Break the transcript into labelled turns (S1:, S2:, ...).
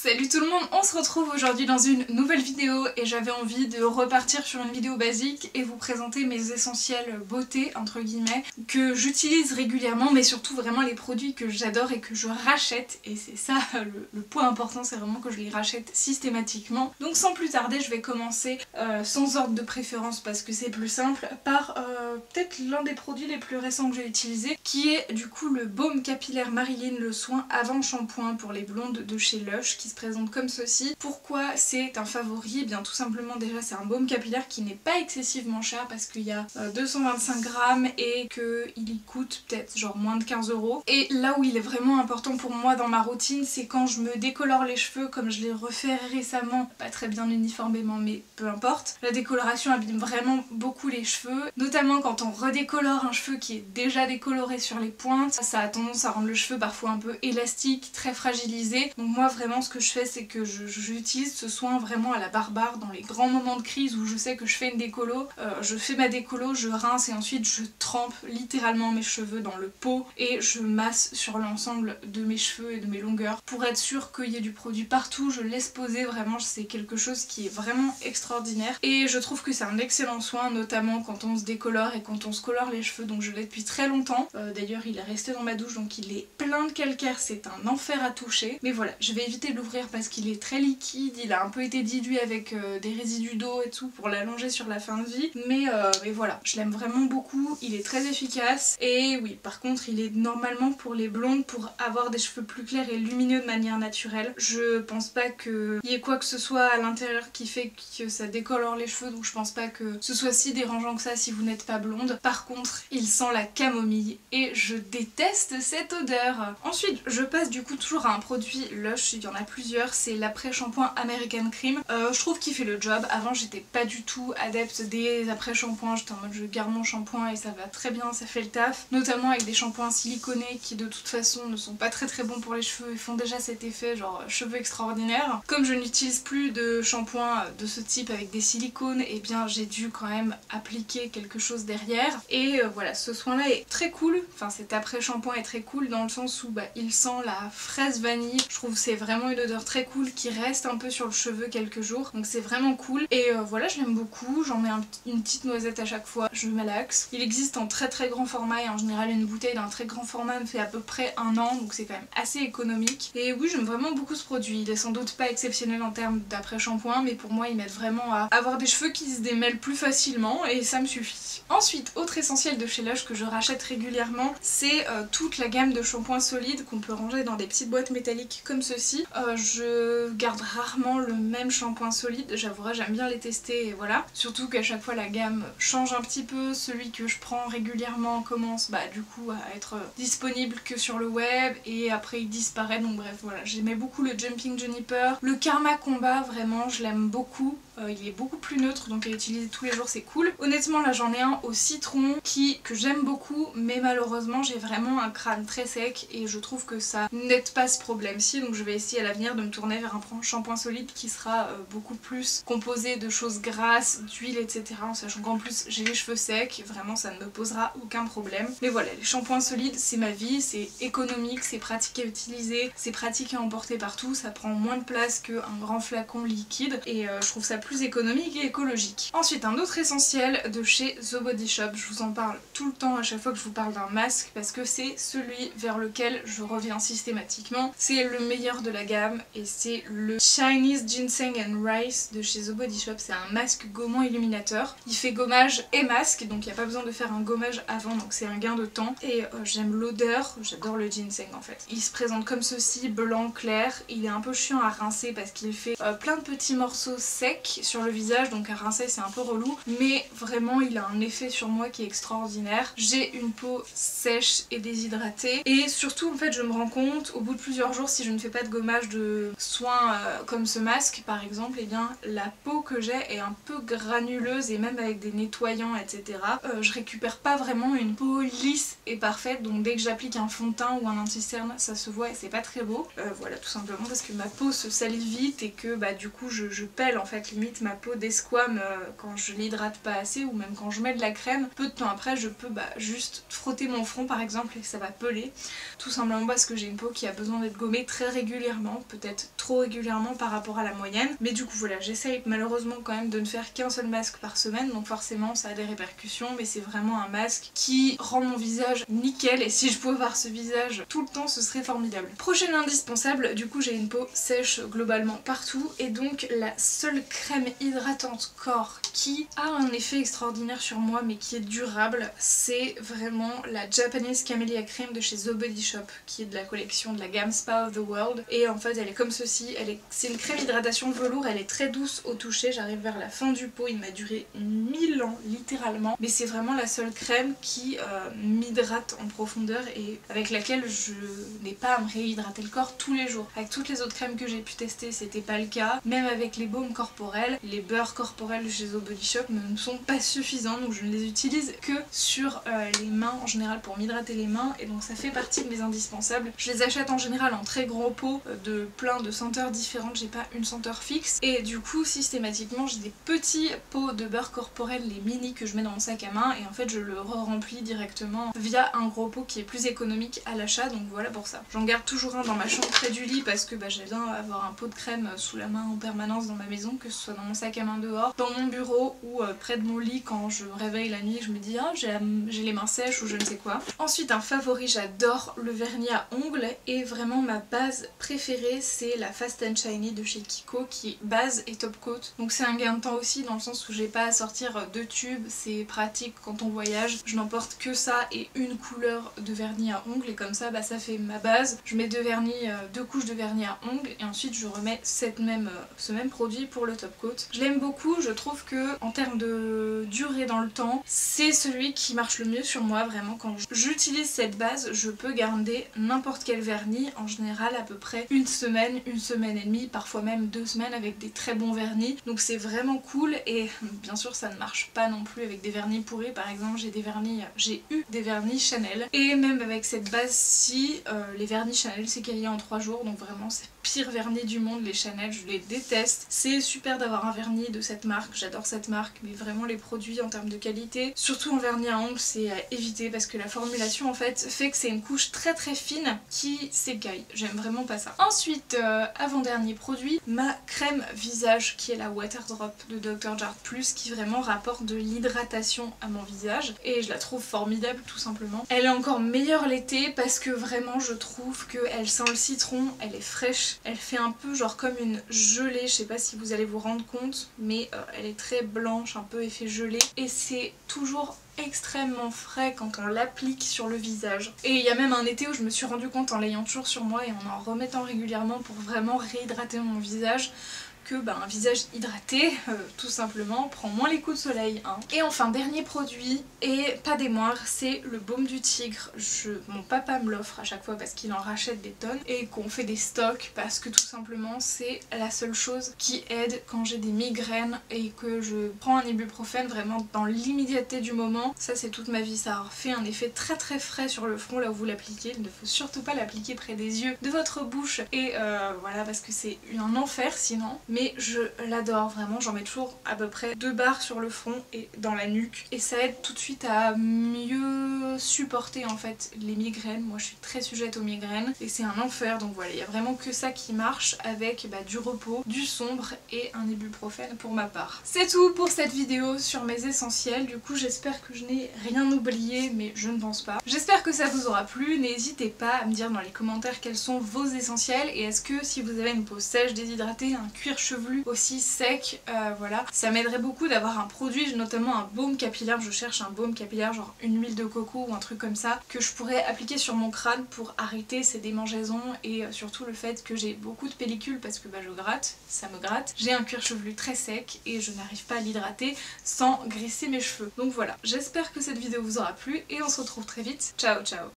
S1: Salut tout le monde, on se retrouve aujourd'hui dans une nouvelle vidéo et j'avais envie de repartir sur une vidéo basique et vous présenter mes essentiels beauté entre guillemets que j'utilise régulièrement, mais surtout vraiment les produits que j'adore et que je rachète, et c'est ça le point important, c'est vraiment que je les rachète systématiquement. Donc sans plus tarder, je vais commencer sans ordre de préférence parce que c'est plus simple, par peut-être l'un des produits les plus récents que j'ai utilisé, qui est du coup le baume capillaire Marilyn, le soin avant shampoing pour les blondes de chez Lush, qui se présente comme ceci. Pourquoi c'est un favori? Eh bien tout simplement, déjà c'est un baume capillaire qui n'est pas excessivement cher parce qu'il y a 225 grammes et qu'il coûte peut-être genre moins de 15 €. Et là où il est vraiment important pour moi dans ma routine, c'est quand je me décolore les cheveux, comme je l'ai refait récemment, pas très bien uniformément mais peu importe. La décoloration abîme vraiment beaucoup les cheveux, notamment quand on redécolore un cheveu qui est déjà décoloré sur les pointes. Ça a tendance à rendre le cheveu parfois un peu élastique, très fragilisé. Donc moi vraiment ce que je fais, c'est que j'utilise ce soin vraiment à la barbare dans les grands moments de crise où je sais que je fais une décolo. Je fais ma décolo, je rince et ensuite je trempe littéralement mes cheveux dans le pot et je masse sur l'ensemble de mes cheveux et de mes longueurs pour être sûre qu'il y ait du produit partout. Je laisse poser, vraiment c'est quelque chose qui est vraiment extraordinaire et je trouve que c'est un excellent soin, notamment quand on se décolore et quand on se colore les cheveux. Donc je l'ai depuis très longtemps, d'ailleurs il est resté dans ma douche donc il est plein de calcaire, c'est un enfer à toucher, mais voilà, je vais éviter de l'ouvrir parce qu'il est très liquide, il a un peu été dilué avec des résidus d'eau et tout pour l'allonger sur la fin de vie, mais voilà, je l'aime vraiment beaucoup, il est très efficace. Et oui, par contre il est normalement pour les blondes, pour avoir des cheveux plus clairs et lumineux de manière naturelle. Je pense pas qu'il y ait quoi que ce soit à l'intérieur qui fait que ça décolore les cheveux, donc je pense pas que ce soit si dérangeant que ça si vous n'êtes pas blonde. Par contre il sent la camomille et je déteste cette odeur. Ensuite je passe du coup toujours à un produit Lush, il y en a plusieurs, c'est l'après-shampoing American Cream. Je trouve qu'il fait le job. Avant j'étais pas du tout adepte des après-shampoings, j'étais en mode je garde mon shampoing et ça va très bien, ça fait le taf, notamment avec des shampoings siliconés qui de toute façon ne sont pas très bons pour les cheveux et font déjà cet effet genre cheveux extraordinaires. Comme je n'utilise plus de shampoing de ce type avec des silicones, et bien j'ai dû quand même appliquer quelque chose derrière, et voilà, ce soin là est très cool, enfin cet après-shampoing est très cool dans le sens où il sent la fraise vanille. Je trouve que c'est vraiment une odeur très cool qui reste un peu sur le cheveu quelques jours, donc c'est vraiment cool. Et voilà, je l'aime beaucoup, j'en mets une petite noisette à chaque fois, je malaxe. Il existe en très grand format et en général une bouteille d'un très grand format me fait à peu près 1 an, donc c'est quand même assez économique. Et oui, j'aime vraiment beaucoup ce produit. Il est sans doute pas exceptionnel en termes d'après-shampoing, mais pour moi il m'aide vraiment à avoir des cheveux qui se démêlent plus facilement et ça me suffit. Ensuite, autre essentiel de chez Lush que je rachète régulièrement, c'est toute la gamme de shampoings solides qu'on peut ranger dans des petites boîtes métalliques comme ceci. Je garde rarement le même shampoing solide, j'avouerai, j'aime bien les tester et voilà. Surtout qu'à chaque fois la gamme change un petit peu, celui que je prends régulièrement commence du coup à être disponible que sur le web et après il disparaît, donc bref voilà. J'aimais beaucoup le Jumping Juniper, le Karma Combat, vraiment je l'aime beaucoup. Il est beaucoup plus neutre donc à utiliser tous les jours c'est cool. Honnêtement là j'en ai un au citron que j'aime beaucoup, mais malheureusement j'ai vraiment un crâne très sec et je trouve que ça n'aide pas ce problème-ci, donc je vais essayer à l'avenir de me tourner vers un shampoing solide qui sera beaucoup plus composé de choses grasses, d'huile, etc. En sachant qu'en plus j'ai les cheveux secs, vraiment ça ne me posera aucun problème. Mais voilà, les shampoings solides c'est ma vie, c'est économique, c'est pratique à utiliser, c'est pratique à emporter partout, ça prend moins de place qu'un grand flacon liquide et je trouve ça plus économique et écologique. Ensuite un autre essentiel de chez The Body Shop, je vous en parle tout le temps à chaque fois que je vous parle d'un masque parce que c'est celui vers lequel je reviens systématiquement. C'est le meilleur de la gamme et c'est le Chinese Ginseng and Rice de chez The Body Shop. C'est un masque gommant illuminateur. Il fait gommage et masque, donc il n'y a pas besoin de faire un gommage avant, donc c'est un gain de temps. Et j'aime l'odeur, j'adore le ginseng en fait. Il se présente comme ceci, blanc clair. Il est un peu chiant à rincer parce qu'il fait plein de petits morceaux secs sur le visage, donc à rincer c'est un peu relou, mais vraiment il a un effet sur moi qui est extraordinaire. J'ai une peau sèche et déshydratée et surtout en fait je me rends compte au bout de plusieurs jours, si je ne fais pas de gommage de soins comme ce masque par exemple, et bien la peau que j'ai est un peu granuleuse et même avec des nettoyants etc. Je récupère pas vraiment une peau lisse et parfaite, donc dès que j'applique un fond de teint ou un anti-cerne ça se voit et c'est pas très beau. Voilà, tout simplement parce que ma peau se salit vite et que du coup je pèle en fait, limite ma peau desquame quand je l'hydrate pas assez ou même quand je mets de la crème. Peu de temps après je peux juste frotter mon front par exemple et ça va peler, tout simplement parce que j'ai une peau qui a besoin d'être gommée très régulièrement peut-être trop régulièrement par rapport à la moyenne. Mais du coup voilà, j'essaye malheureusement quand même de ne faire qu'un seul masque par semaine, donc forcément ça a des répercussions, mais c'est vraiment un masque qui rend mon visage nickel et si je pouvais avoir ce visage tout le temps ce serait formidable. Prochain indispensable, du coup j'ai une peau sèche globalement partout et donc la seule crème hydratante corps qui a un effet extraordinaire sur moi mais qui est durable, c'est vraiment la Japanese Camellia Cream de chez The Body Shop, qui est de la collection de la gamme Spa of the World, et en fait elle est comme ceci, c'est une crème hydratation velours, elle est très douce au toucher, j'arrive vers la fin du pot, il m'a duré 1000 ans littéralement, mais c'est vraiment la seule crème qui m'hydrate en profondeur et avec laquelle je n'ai pas à me réhydrater le corps tous les jours. Avec toutes les autres crèmes que j'ai pu tester c'était pas le cas, même avec les baumes corporels, les beurres corporels chez The Body Shop ne sont pas suffisants, donc je ne les utilise que sur les mains en général pour m'hydrater les mains, et donc ça fait partie de mes indispensables. Je les achète en général en très gros pots de plein de senteurs différentes, j'ai pas une senteur fixe, et du coup systématiquement j'ai des petits pots de beurre corporel, les mini que je mets dans mon sac à main, et en fait je le remplis directement via un gros pot qui est plus économique à l'achat, donc voilà pour ça. J'en garde toujours un dans ma chambre près du lit parce que j'aime bien avoir un pot de crème sous la main en permanence dans ma maison, que ce soit dans mon sac à main dehors, dans mon bureau ou près de mon lit quand je me réveille la nuit et je me dis ah j'ai les mains sèches ou je ne sais quoi. Ensuite un favori, j'adore le vernis à ongles et vraiment ma base préférée c'est la Fast and Shiny de chez Kiko qui est base et top coat. Donc c'est un gain de temps aussi dans le sens où j'ai pas à sortir 2 tubes, c'est pratique quand on voyage, je n'emporte que ça et une couleur de vernis à ongles et comme ça ça fait ma base. Je mets 2 couches de vernis à ongles et ensuite je remets ce même produit pour le top coat. Je l'aime beaucoup, je trouve que en termes de durée dans le temps c'est celui qui marche le mieux sur moi. Vraiment quand j'utilise cette base je peux garder n'importe quel vernis, en général à peu près une semaine et demie, parfois même 2 semaines avec des très bons vernis, donc c'est vraiment cool. Et bien sûr ça ne marche pas non plus avec des vernis pourris. Par exemple j'ai eu des vernis Chanel et même avec cette base-ci les vernis Chanel c'est caillé en 3 jours, donc vraiment c'est pire vernis du monde les Chanel, je les déteste. C'est super d'avoir un vernis de cette marque, j'adore cette marque, mais vraiment les produits en termes de qualité, surtout en vernis à ongles, c'est à éviter parce que la formulation en fait fait que c'est une couche très fine qui s'écaille, j'aime vraiment pas ça. Ensuite avant-dernier produit, ma crème visage qui est la Water Drop de Dr. Jart Plus, qui vraiment rapporte de l'hydratation à mon visage et je la trouve formidable tout simplement. Elle est encore meilleure l'été parce que vraiment je trouve qu'elle sent le citron, elle est fraîche, elle fait un peu genre comme une gelée, je sais pas si vous allez vous rendre compte, mais elle est très blanche, un peu effet gelée, et c'est toujours extrêmement frais quand on l'applique sur le visage. Et il y a même un été où je me suis rendu compte en l'ayant toujours sur moi et en remettant régulièrement pour vraiment réhydrater mon visage que un visage hydraté, tout simplement, prend moins les coups de soleil. Hein. Et enfin, dernier produit, et pas des moindres, c'est le baume du tigre. Mon papa me l'offre à chaque fois parce qu'il en rachète des tonnes et qu'on fait des stocks parce que tout simplement c'est la seule chose qui aide quand j'ai des migraines et que je prends un ibuprofène vraiment dans l'immédiateté du moment. Ça c'est toute ma vie, ça fait un effet très frais sur le front là où vous l'appliquez. Il ne faut surtout pas l'appliquer près des yeux, de votre bouche et voilà parce que c'est un enfer sinon. Mais je l'adore vraiment, j'en mets toujours à peu près 2 barres sur le front et dans la nuque et ça aide tout de suite à mieux supporter en fait les migraines. Moi je suis très sujette aux migraines et c'est un enfer, donc voilà, il n'y a vraiment que ça qui marche avec du repos, du sombre et un ibuprofène pour ma part. C'est tout pour cette vidéo sur mes essentiels, du coup j'espère que je n'ai rien oublié mais je ne pense pas. J'espère que ça vous aura plu, n'hésitez pas à me dire dans les commentaires quels sont vos essentiels et est-ce que si vous avez une peau sèche, déshydratée, un cuir chevelu aussi sec, voilà, ça m'aiderait beaucoup d'avoir un produit, notamment un baume capillaire. Je cherche un baume capillaire genre une huile de coco ou un truc comme ça que je pourrais appliquer sur mon crâne pour arrêter ces démangeaisons et surtout le fait que j'ai beaucoup de pellicules parce que je gratte, ça me gratte. J'ai un cuir chevelu très sec et je n'arrive pas à l'hydrater sans graisser mes cheveux. Donc voilà, j'espère que cette vidéo vous aura plu et on se retrouve très vite. Ciao ciao.